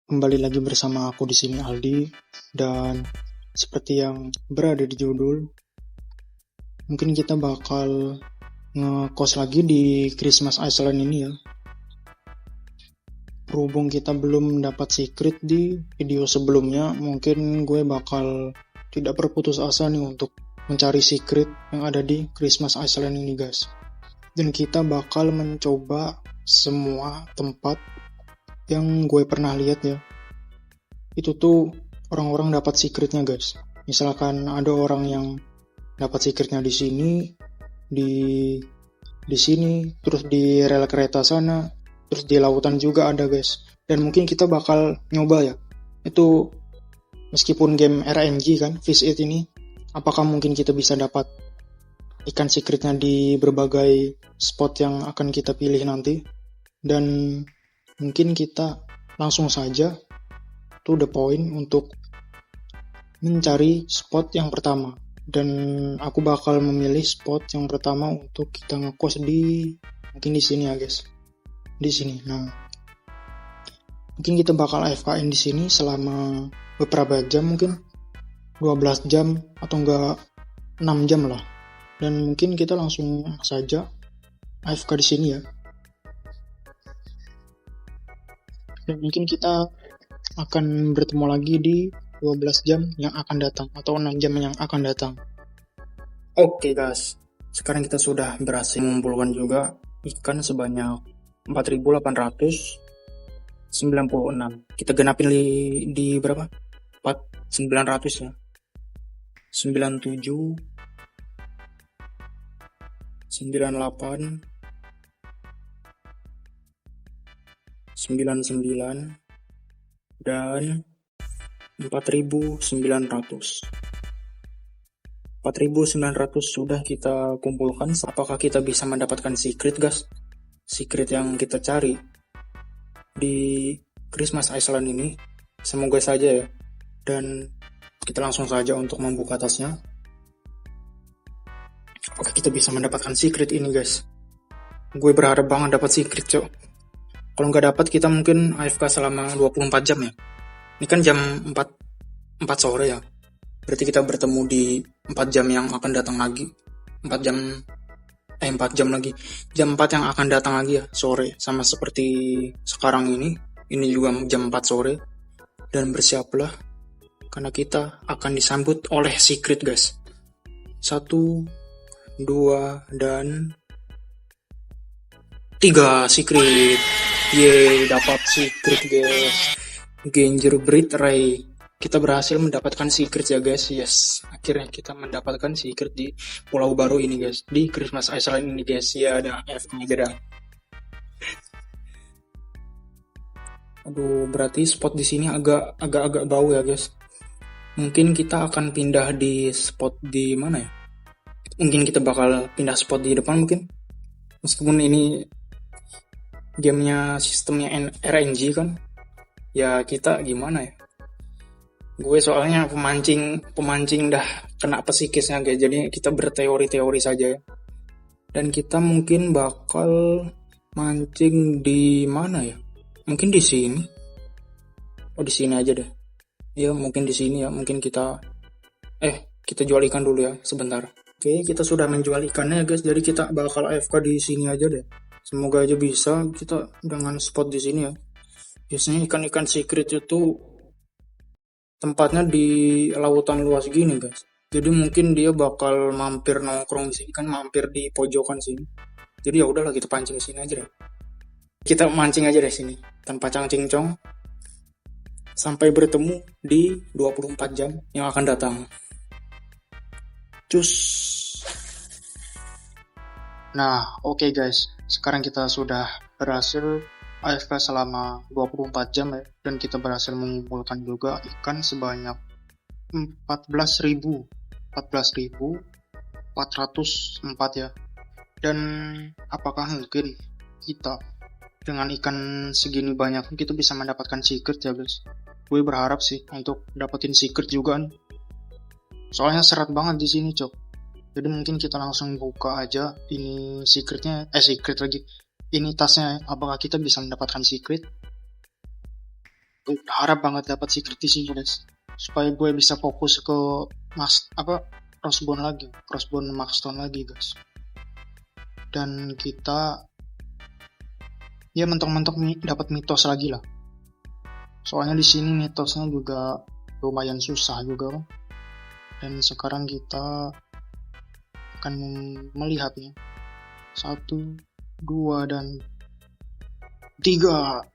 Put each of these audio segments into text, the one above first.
Kembali lagi bersama aku di sini Aldi, dan seperti yang berada di judul, mungkin kita bakal ngekos lagi di Christmas Island ini ya. Berhubung kita belum mendapat secret di video sebelumnya, mungkin gue bakal tidak berputus asa nih untuk mencari secret yang ada di Christmas Island ini guys. Dan kita bakal mencoba semua tempat yang gue pernah lihat ya. Itu tuh orang-orang dapat secretnya guys. Misalkan ada orang yang dapat secretnya di sini, terus di rel kereta sana, terus di lautan juga ada guys. Dan mungkin kita bakal nyoba ya. Itu meskipun game RNG kan, Fish It ini, apakah mungkin kita bisa dapat ikan secretnya di berbagai spot yang akan kita pilih nanti. Dan mungkin kita langsung saja to the point untuk mencari spot yang pertama. Dan aku bakal memilih spot yang pertama untuk kita ngekos mungkin di sini ya guys. Di sini. Nah, mungkin kita bakal AFK-in di sini selama beberapa jam, mungkin 12 jam atau enggak 6 jam lah. Dan mungkin kita langsung saja AFK di sini ya. Dan mungkin kita akan bertemu lagi di 12 jam yang akan datang atau 6 jam yang akan datang. Oke guys, sekarang kita sudah berhasil mengumpulkan juga ikan sebanyak 4.896. Kita genapin di berapa? 900 ya. 97 98 99 dan 4.900 sudah kita kumpulkan. Apakah kita bisa mendapatkan secret guys? Secret yang kita cari di Christmas Island ini? Semoga saja ya. Dan kita langsung saja untuk membuka tasnya. Apakah kita bisa mendapatkan secret ini guys? Gue berharap banget dapat secret cok. Kalau nggak dapat kita mungkin AFK selama 24 jam ya. Ini kan jam 4 sore ya. Berarti kita bertemu di 4 jam yang akan datang lagi. 4 jam lagi. Jam 4 yang akan datang lagi ya, sore. Sama seperti sekarang ini. Ini juga jam 4 sore. Dan bersiaplah. Karena kita akan disambut oleh secret guys. 1, 2, dan 3 secret. Yeay, dapat secret guys. Gingerbread Ray. Kita berhasil mendapatkan secret ya guys. Yes, akhirnya kita mendapatkan secret di pulau baru ini guys. Di Christmas Island ini guys. Ya ada FK aja dah. Aduh, berarti spot di sini agak bau ya guys. Mungkin kita akan pindah di spot di mana ya? Mungkin kita bakal pindah spot di depan mungkin. Meskipun ini gamenya sistemnya RNG kan. Ya kita gimana ya? Gue soalnya pemancing dah kena psikisnya guys. Jadi kita berteori-teori saja ya. Dan kita mungkin bakal mancing di mana ya? Mungkin di sini. Oh, di sini aja deh. Ya, mungkin di sini ya. Mungkin kita jual ikan dulu ya sebentar. Oke, kita sudah menjual ikannya guys. Jadi kita bakal AFK di sini aja deh. Semoga aja bisa kita dengan spot di sini ya. Biasanya ikan-ikan secret itu tempatnya di lautan luas gini guys. Jadi mungkin dia bakal mampir nongkrong sini kan, mampir di pojokan sini. Jadi ya udahlah kita pancing sini aja deh. Kita mancing aja deh sini tanpa cang-cincong. Sampai bertemu di 24 jam yang akan datang. Cus. Nah, oke guys. Sekarang kita sudah berhasil AFK selama 24 jam ya, dan kita berhasil mengumpulkan juga ikan sebanyak 14.404 ya. Dan apakah mungkin kita dengan ikan segini banyak kita bisa mendapatkan secret ya guys? Gue berharap sih untuk dapetin secret juga nih. Soalnya serat banget di sini cok. Jadi mungkin kita langsung buka aja ini secret lagi. Ini tasnya, apakah kita bisa mendapatkan secret? Gue harap banget dapat secret di sini guys, supaya gue bisa fokus ke crossbone Maxstone lagi guys. Dan kita ya mentok-mentok dapat mitos lagi lah. Soalnya di sini mitosnya juga lumayan susah juga kan. Dan sekarang kita akan melihatnya. 1, 2, dan 3.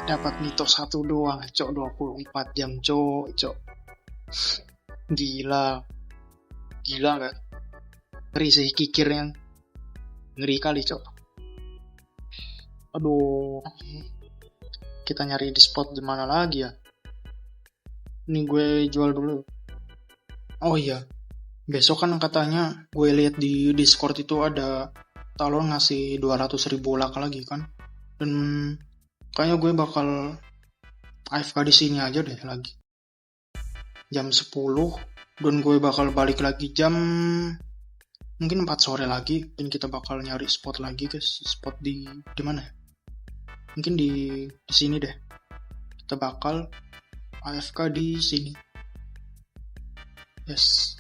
Dapat mitos 1 doang, cok. 24 jam, cok. Gila kan? Ngeri sih kikirnya. Ngeri kali, cok. Aduh. Kita nyari di spot di mana lagi ya? Ini gue jual dulu. Oh iya. Besok kan katanya gue lihat di Discord itu ada Talon ngasih 200.000 lak lagi kan. Dan kayaknya gue bakal AFK di sini aja deh lagi. Jam 10 dan gue bakal balik lagi jam mungkin 4 sore lagi, dan kita bakal nyari spot lagi guys. Spot di mana ya? Mungkin di sini deh. Kita bakal AFK di sini. Yes.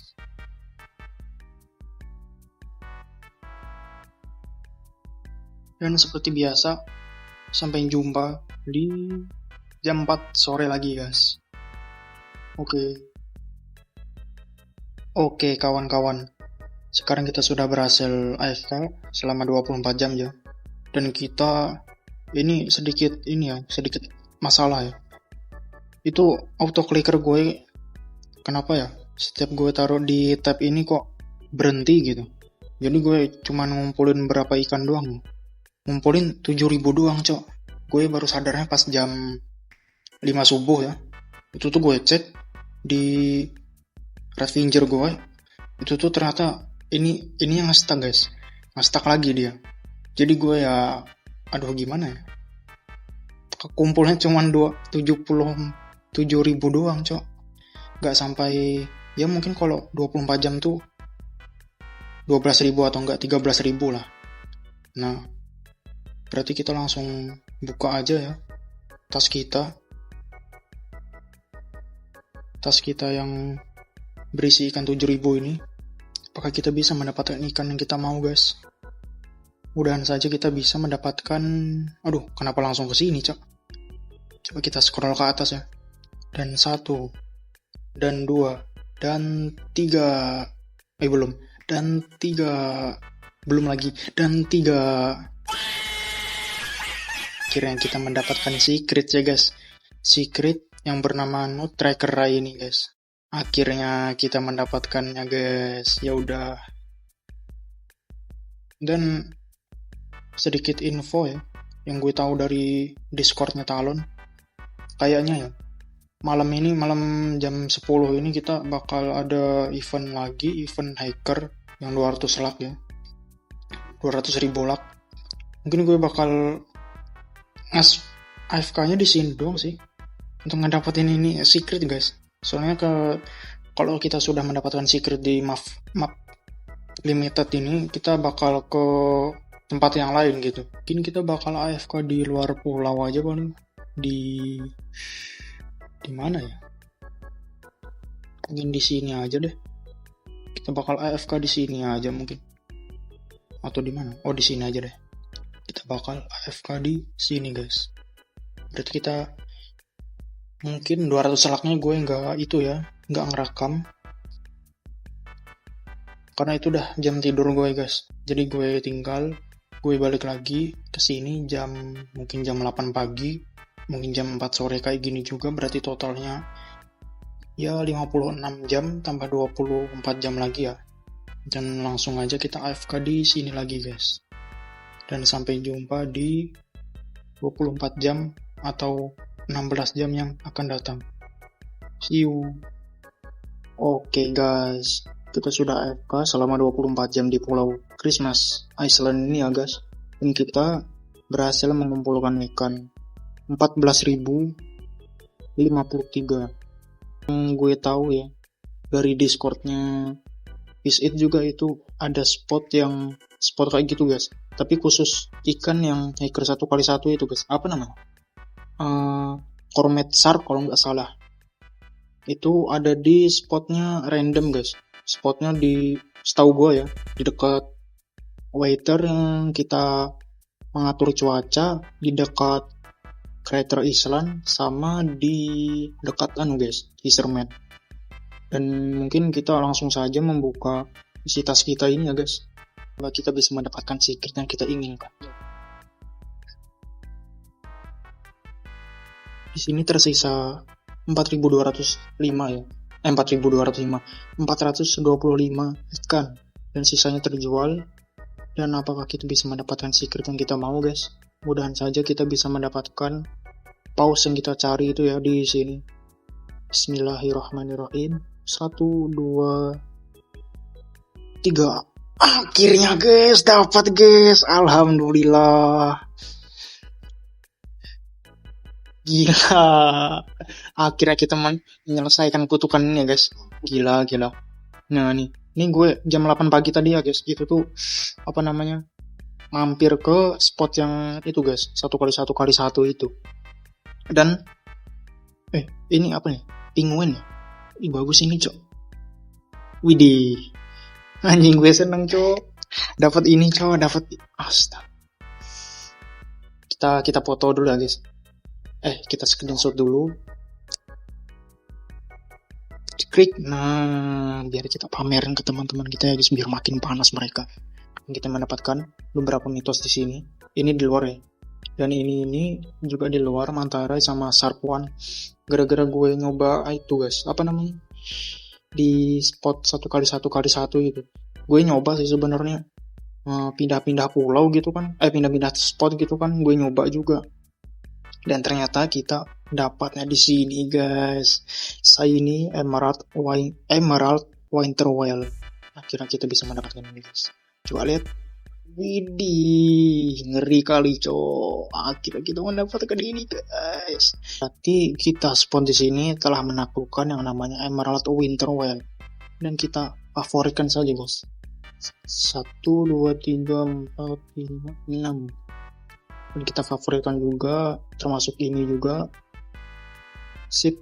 Dan seperti biasa, sampai jumpa di jam 4 sore lagi guys. Oke kawan-kawan. Sekarang kita sudah berhasil AFK selama 24 jam ya. Dan kita ini sedikit masalah ya. Itu auto clicker gue kenapa ya? Setiap gue taruh di tab ini kok berhenti gitu. Jadi gue cuma ngumpulin berapa ikan doang. Ngumpulin 7.000 doang, cok. Gue baru sadarnya pas jam 5 subuh ya. Itu tuh gue cek di Revenger gue. Itu tuh ternyata ini yang nge-stuck guys. Nge-stuck lagi dia. Jadi gue ya aduh gimana ya. Kumpulnya cuma 77.000 doang, cok. Gak sampai, ya mungkin kalau 24 jam tuh 12.000 atau enggak 13.000 lah. Nah, berarti kita langsung buka aja ya tas kita yang berisi ikan 7.000 ini. Apakah kita bisa mendapatkan ikan yang kita mau guys? Mudahan saja kita bisa mendapatkan. Aduh, kenapa langsung ke sini, cok? Coba kita scroll ke atas ya. Dan 1, dan 2, dan 3. Belum. Dan 3. Belum lagi. Dan 3. Akhirnya kita mendapatkan secret ya guys. Secret yang bernama No Tracker Ray ini guys. Akhirnya kita mendapatkannya guys. Ya udah. Dan sedikit info ya yang gue tahu dari Discordnya Talon. Kayaknya ya malam jam 10 ini kita bakal ada event lagi, event hacker yang 200 lak ya. 200.000 lak. Mungkin gue bakal AFK-nya di sini doang sih untuk ngedapetin ini secret guys. Soalnya kalau kita sudah mendapatkan secret di map limited ini, kita bakal ke tempat yang lain gitu. Mungkin kita bakal AFK di luar pulau aja paling. Di mana ya? Mungkin di sini aja deh. Kita bakal AFK di sini aja mungkin. Atau di mana? Oh, di sini aja deh. Kita bakal AFK di sini guys. Berarti kita mungkin 200 selaknya gue nggak ngerekam. Karena itu udah jam tidur gue guys. Jadi gue balik lagi ke sini mungkin jam 8 pagi, mungkin jam 4 sore kayak gini juga. Berarti totalnya ya 56 jam tambah 24 jam lagi ya. Dan langsung aja kita AFK di sini lagi guys. Dan sampai jumpa di 24 jam atau 16 jam yang akan datang. See you. Oke guys, kita sudah AFK selama 24 jam di Pulau Christmas Island ini ya guys. Dan kita berhasil mengumpulkan ikan 14.053. Yang gue tahu ya dari Discordnya Fish It juga itu ada spot kayak gitu guys. Tapi khusus ikan yang hacker 1x1 itu guys. Apa namanya? Kormet Shark kalau nggak salah. Itu ada di spotnya random guys. Spotnya setahu gue ya, di dekat waiter yang kita mengatur cuaca, di dekat Crater Island, sama di dekat guys, Fisherman. Dan mungkin kita langsung saja membuka isi tas kita ini ya guys. Bahwa kita bisa mendapatkan secret yang kita inginkan. Di sini tersisa 4.205 ya. 4.205. 425 ikan dan sisanya terjual. Dan apakah kita bisa mendapatkan secret yang kita mau guys? Mudahan saja kita bisa mendapatkan paus yang kita cari itu ya di sini. Bismillahirrahmanirrahim. 1, 2, 3. Akhirnya guys, dapat guys. Alhamdulillah. Gila. Akhirnya kita menyelesaikan kutukan ini ya guys. Gila. Nah nih gue jam 8 pagi tadi ya guys. Itu tuh mampir ke spot yang itu guys, 1x1 itu. Dan ini apa nih? Penguin ya? Bagus ini cok. Widih. Anjing gue seneng cok. Dapat ini cok, astaga. Kita foto dulu ya guys. Kita screenshot dulu. Klik. Nah, biar kita pamerin ke teman-teman kita ya guys, biar makin panas mereka. Kita mendapatkan beberapa mitos di sini. Ini di luar ya. Dan ini juga di luar Mantarai sama Shark One. Gara-gara gue nyoba itu guys, di spot 1x1 itu. Gue nyoba sih sebenarnya pindah-pindah pulau gitu kan. Pindah-pindah spot gitu kan. Gue nyoba juga. Dan ternyata kita dapatnya di sini guys. Saya ini Emerald Winter Whale. Akhirnya kita bisa mendapatkan ini guys. Coba lihat. Widih, ngeri kali cok. Akhirnya kita mendapatkan ini guys. Berarti kita spawn di sini telah menaklukkan yang namanya Emerald Winter Whale. Dan kita favoritkan saja guys. 1, 2, 3, 4, 5, 6. Dan kita favoritkan juga, termasuk ini juga. Sip.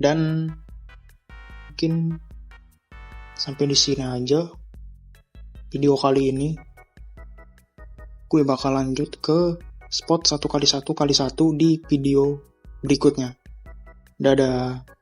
Dan mungkin sampai di sini aja video kali ini. Gue bakal lanjut ke spot 1x1 di video berikutnya. Dadah.